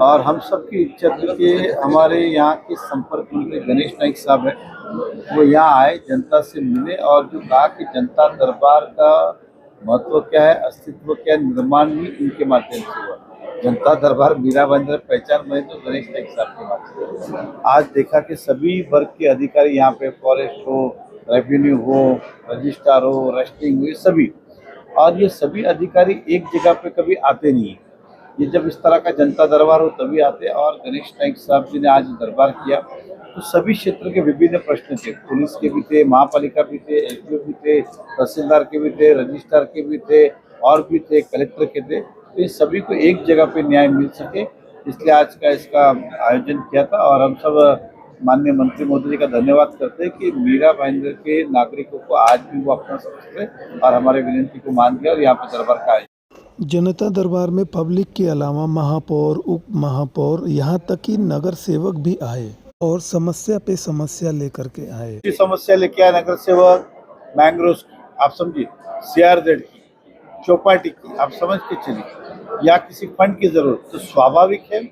और हम सब की इच्छा थी कि हमारे यहाँ के संपर्क मंत्री गणेश नाइक साहब है, वो यहाँ आए, जनता से मिले और जो कहा कि जनता दरबार का महत्व क्या है, अस्तित्व क्या है, निर्माण भी इनके माध्यम से हुआ। जनता दरबार मीरा भाईंदर पहचान बने तो गणेश नाइक साहब के माध्यम से। आज देखा कि सभी वर्ग के अधिकारी यहाँ पे, फॉरेस्ट हो, रेवेन्यू हो, रजिस्ट्रार हो, रजिस्ट्रिंग हो, ये सभी, और ये सभी अधिकारी एक जगह पे कभी आते नहीं है। ये जब इस तरह का जनता दरबार हो तभी आते हैं। और गणेश नाइक साहब जी ने आज दरबार किया तो सभी क्षेत्र के विभिन्न प्रश्न थे, पुलिस के भी थे, महापालिका भी थे, एसडीओ भी थे, तहसीलदार के भी थे, रजिस्ट्रार के भी थे, और भी थे, कलेक्टर के थे। तो ये सभी को एक जगह पे न्याय मिल सके, इसलिए आज का इसका आयोजन किया था। और हम सब माननीय मंत्री महोदय जी का धन्यवाद करते हैं कि मीरा भाईंदर के नागरिकों को आज भी वो अपना समझते और हमारे विनती को मान दिया और यहाँ पे दरबार का आयोजन। जनता दरबार में पब्लिक के अलावा महापौर, उप महापौर, यहाँ तक कि नगर सेवक भी आए और समस्या पे समस्या लेकर के आए। समस्या लेके आए नगर सेवक, मैंग्रोव आप समझिए, CRZ की, चौपाटी की, आप समझ के चलिए, या किसी फंड की जरूरत, तो स्वाभाविक है।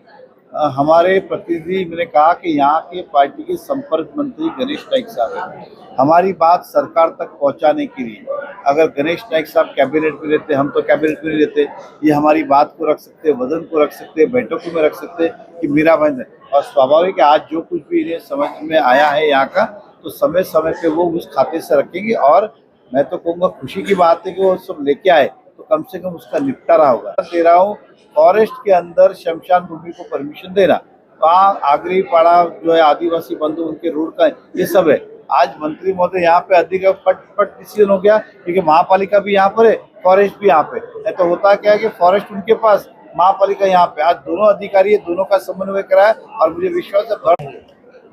हमारे प्रतिनिधि मैंने कहा कि यहाँ के पार्टी के संपर्क मंत्री गणेश नाइक साहब हैं, हमारी बात सरकार तक पहुँचाने के लिए। अगर गणेश नाइक साहब कैबिनेट में रहते, हम तो कैबिनेट में नहीं रहते, ये हमारी बात को रख सकते, वजन को रख सकते, बैठकों में रख सकते कि मीरा भाईंदर। और स्वाभाविक है आज जो कुछ भी इन्हें समझ में आया है यहाँ का, तो समय समय पे वो उस खाते से रखेंगे। और मैं तो कहूँगा खुशी की बात है कि वो सब लेके आए तो कम से कम उसका निपटारा होगा। दे रहा हूँ, फॉरेस्ट के अंदर शमशान भूमि को परमिशन देना, वहाँ आगरी पाड़ा जो है आदिवासी बंधु उनके रोड का, ये सब है। आज मंत्री महोदय यहाँ पे अधिक फट डिसीजन हो गया क्योंकि महापालिका भी यहाँ पर है, फॉरेस्ट भी यहाँ पे है। तो होता क्या है कि फॉरेस्ट उनके पास, महापालिका यहाँ पे, आज दोनों अधिकारी दोनों का समन्वय कराया और मुझे विश्वास है।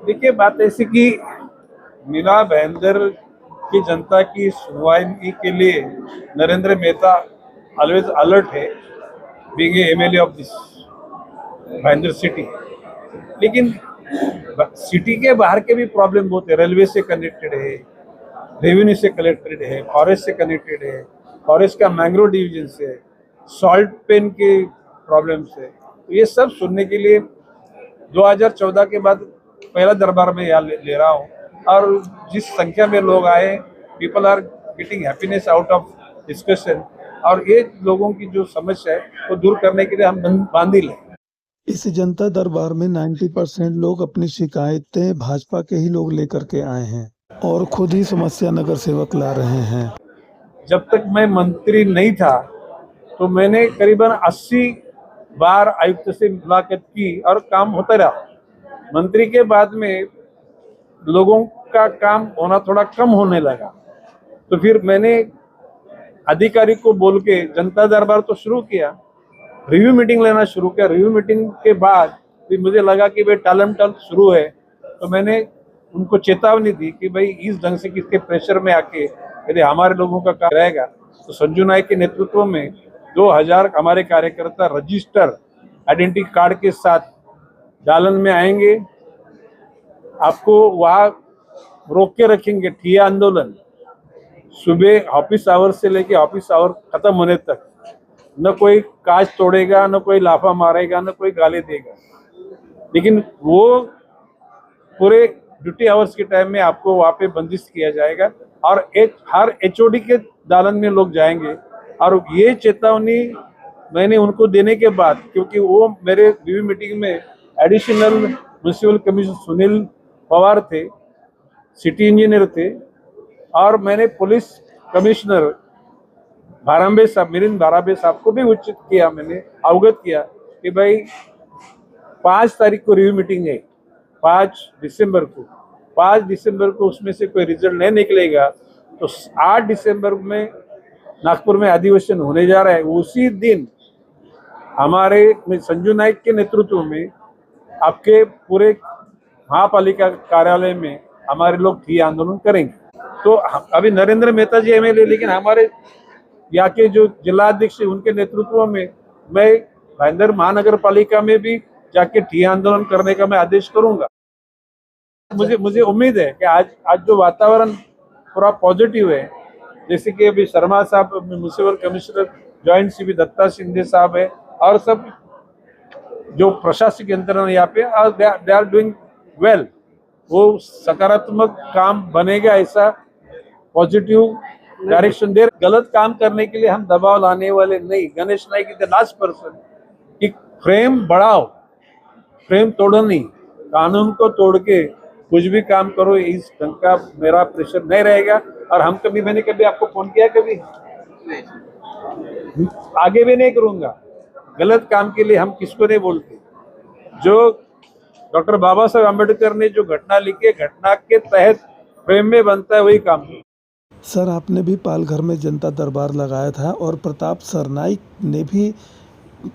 देखिए, बात ऐसी कि मीरा भाईंदर की जनता की सुनवाई के लिए नरेंद्र मेहता ऑलवेज अलर्ट है, being MLA of this Bhayandar city. लेकिन सिटी के बाहर के भी प्रॉब्लम बहुत है, रेलवे से कनेक्टेड है, रेवेन्यू से कनेक्टेड है, फॉरेस्ट से कनेक्टेड है, फॉरेस्ट का मैंग्रोव डिवीजन से, सॉल्ट पेन के प्रॉब्लम से। तो ये सब सुनने के लिए 2014 के बाद पहला दरबार में यहाँ ले रहा हूँ। और जिस संख्या में लोग आए, people are getting happiness out of discussion. और ये लोगों की जो समस्या है वो दूर करने के लिए हम बांधिल हैं। इस जनता दरबार में 90% लोग अपनी शिकायतें भाजपा के ही लोग लेकर के आए हैं और खुद ही समस्या नगर सेवक ला रहे हैं। जब तक मैं मंत्री नहीं था तो मैंने करीबन 80 बार आयुक्त से मुलाकात की और काम होता रहा। मंत्री के बाद में लोगों का काम होना थोड़ा कम होने लगा, तो फिर मैंने अधिकारी को बोल के जनता दरबार तो शुरू किया, रिव्यू मीटिंग लेना शुरू किया। रिव्यू मीटिंग के बाद फिर मुझे लगा कि भाई टालम टल शुरू है, तो मैंने उनको चेतावनी दी कि भाई इस ढंग से किसके प्रेशर में आके यदि हमारे लोगों का काम रहेगा तो संजू नाइक के नेतृत्व में 2000 हमारे कार्यकर्ता रजिस्टर आइडेंटिटी कार्ड के साथ दालन में आएंगे, आपको वहाँ रोक के रखेंगे। ठिया आंदोलन सुबह ऑफिस आवर से लेके ऑफिस आवर खत्म होने तक, न कोई कांच तोड़ेगा, न कोई लाफा मारेगा, न कोई गाली देगा। लेकिन वो पूरे ड्यूटी आवर्स के टाइम में आपको वहाँ पे बंदिश किया जाएगा और हर HOD के दालन में लोग जाएंगे। और ये चेतावनी मैंने उनको देने के बाद, क्योंकि वो मेरे रिव्यू मीटिंग में additional municipal commissioner Sunil Pawar थे, सिटी इंजीनियर थे, और मैंने पुलिस कमिश्नर भारांबे साहब, मिलिंद भारांबे साहब को भी उचित किया, मैंने अवगत किया कि भाई 5 तारीख को रिव्यू मीटिंग है, 5 दिसंबर को, 5 दिसंबर को उसमें से कोई रिजल्ट नहीं निकलेगा तो 8 दिसंबर में नागपुर में अधिवेशन होने जा रहा है। उसी दिन हमारे संजू नाइक के नेतृत्व में आपके पूरे महापालिका कार्यालय में हमारे लोग ठिया आंदोलन करेंगे। तो अभी नरेंद्र मेहता जी MLA, लेकिन हमारे यहाँ के जो जिलाध्यक्ष उनके नेतृत्व में मैं भाईंदर महानगर पालिका में भी जाके ठिया आंदोलन करने का मैं आदेश करूंगा। मुझे उम्मीद है कि आज जो वातावरण पूरा पॉजिटिव है, जैसे कि अभी शर्मा साहब municipal commissioner joint CP Datta Shinde साहब है और सब जो प्रशासनिक यंत्रणा यहाँ पे दे आर डूइंग वेल। वो सकारात्मक काम बनेगा, ऐसा पॉजिटिव डायरेक्शन दे। गलत काम करने के लिए हम दबाव लाने वाले नहीं। Ganesh Naik is the last person कि फ्रेम बढ़ाओ, फ्रेम तोड़ो नहीं। कानून को तोड़ के कुछ भी काम करो, इस ढंग का मेरा प्रेशर नहीं रहेगा। और हम कभी, मैंने कभी आपको फोन किया, कभी आगे भी नहीं करूंगा। गलत काम के लिए हम किसको नहीं बोलते। जो डॉक्टर बाबा साहेब अम्बेडकर ने जो घटना लिखी, घटना के तहत फ्रेम में बनता है, वही काम। सर, आपने भी पालघर में जनता दरबार लगाया था और प्रताप सरनाईक ने भी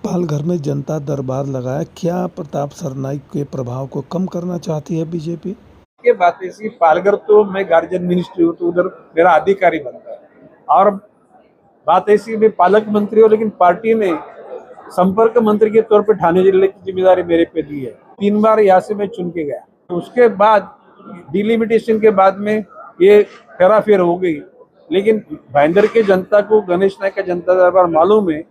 पालघर में जनता दरबार लगाया। क्या प्रताप सरनाईक के प्रभाव को कम करना चाहती है बीजेपी? ये बात ऐसी, पालघर तो मैं गार्जियन मिनिस्ट्री हूँ, तो उधर मेरा अधिकारी बनता है। और बात ऐसी, मैं पालक मंत्री हूँ, लेकिन पार्टी ने संपर्क मंत्री के तौर पे ठाणे जिले की जिम्मेदारी मेरे पे दी है। 3 बार यहाँ से मैं चुन के गया। उसके बाद डिलिमिटेशन के बाद में ये फेराफेर हो गई, लेकिन भाईंदर के जनता को गणेश नाइक का जनता दरबार मालूम है।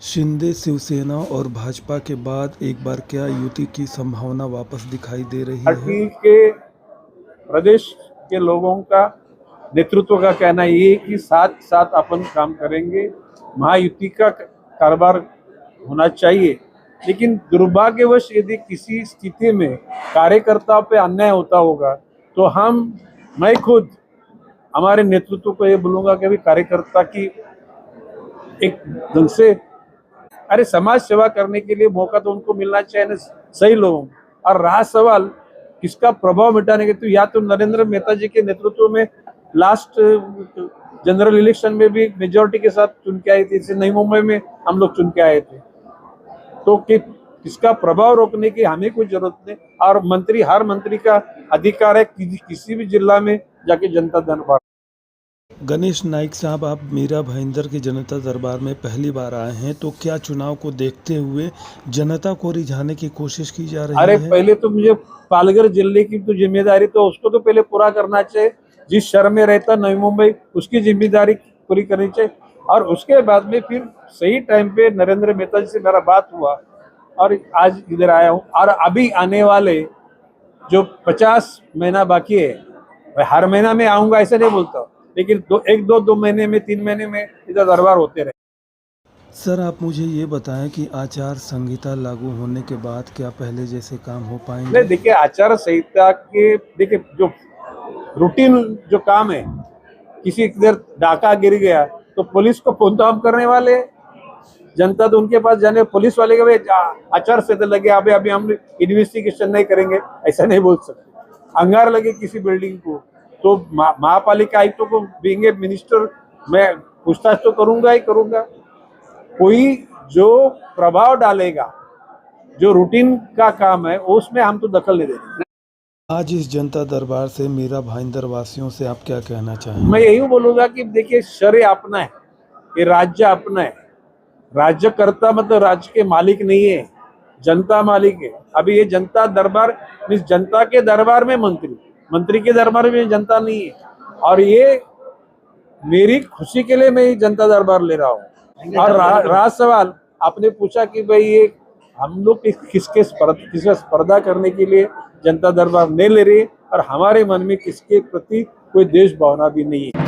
शिंदे शिवसेना और भाजपा के बाद एक बार क्या युति की संभावना वापस दिखाई दे रही है? पार्टी के प्रदेश के लोगों का, नेतृत्व का कहना ये है कि साथ साथ अपन काम करेंगे, महायुति का कारोबार होना चाहिए। लेकिन दुर्भाग्यवश यदि किसी स्थिति में कार्यकर्ताओं पे अन्याय होता होगा, तो मैं खुद हमारे नेतृत्व को ये बोलूंगा कि अभी कार्यकर्ता की एक ढंग से, अरे समाज सेवा करने के लिए मौका तो उनको मिलना चाहिए ना, सही लोगों। और रहा सवाल किसका प्रभाव मिटाने के, तो या तो नरेंद्र मेहता जी के नेतृत्व में लास्ट जनरल इलेक्शन में भी मेजोरिटी के साथ चुन के आए थे, जैसे नई मुंबई में हम लोग चुन के आए थे। तो किसका प्रभाव रोकने की हमें कोई जरूरत नहीं। और हर मंत्री का अधिकार है किसी भी जिला में जाके जनता दरबार। गणेश नाइक साहब, आप मीरा भाईंदर के जनता दरबार में पहली बार आए हैं, तो क्या चुनाव को देखते हुए जनता को रिझाने की कोशिश की जा रही है? अरे पहले तो मुझे पालघर जिले की तो जिम्मेदारी, तो उसको तो पहले पूरा करना चाहिए। जिस शहर में रहता नई मुंबई, उसकी जिम्मेदारी पूरी करनी चाहिए। और उसके बाद में फिर सही टाइम पे नरेंद्र मेहता जी से मेरा बात हुआ और आज इधर आया हूँ। और अभी आने वाले जो 50 महीना बाकी है, मैं हर महीना में आऊंगा ऐसा नहीं बोलता, लेकिन 2 महीने में, 3 महीने में इधर दरबार होते रहे। सर, आप मुझे ये बताएं कि आचार संहिता लागू होने के बाद क्या पहले जैसे काम हो पाएंगे? नहीं, देखिए आचार संहिता के, देखिए जो रूटीन जो काम है, किसी इधर डाका गिर गया तो पुलिस को फोन तो हम करने वाले, जनता तो उनके पास जाने, पुलिस वाले के आचार संहिता लगे, अभी हम इन्वेस्टिगेशन नहीं करेंगे, ऐसा नहीं बोल सकते। अंगार लगे किसी बिल्डिंग को, तो महापालिका आयुक्तों को बीइंग ए मिनिस्टर मैं पूछताछ तो करूंगा ही करूंगा। कोई जो प्रभाव डालेगा, जो रूटीन का काम है, उसमें हम तो दखल नहीं देंगे। आज इस जनता दरबार से मीरा भाईंदर वासियों से आप क्या कहना चाहेंगे? मैं यही बोलूंगा कि देखिए, शहर अपना है, ये राज्य अपना है। राज्यकर्ता मतलब राज्य के मालिक नहीं है, जनता मालिक है। अभी ये जनता दरबार मीन्स जनता के दरबार में मंत्री के दरबार में जनता नहीं है। और ये मेरी खुशी के लिए मैं ये जनता दरबार ले रहा हूँ। और रहा सवाल, आपने पूछा कि भाई ये हम लोग किसके स्पर्धा करने के लिए जनता दरबार नहीं ले रही है, और हमारे मन में किसके प्रति कोई देश भावना भी नहीं है।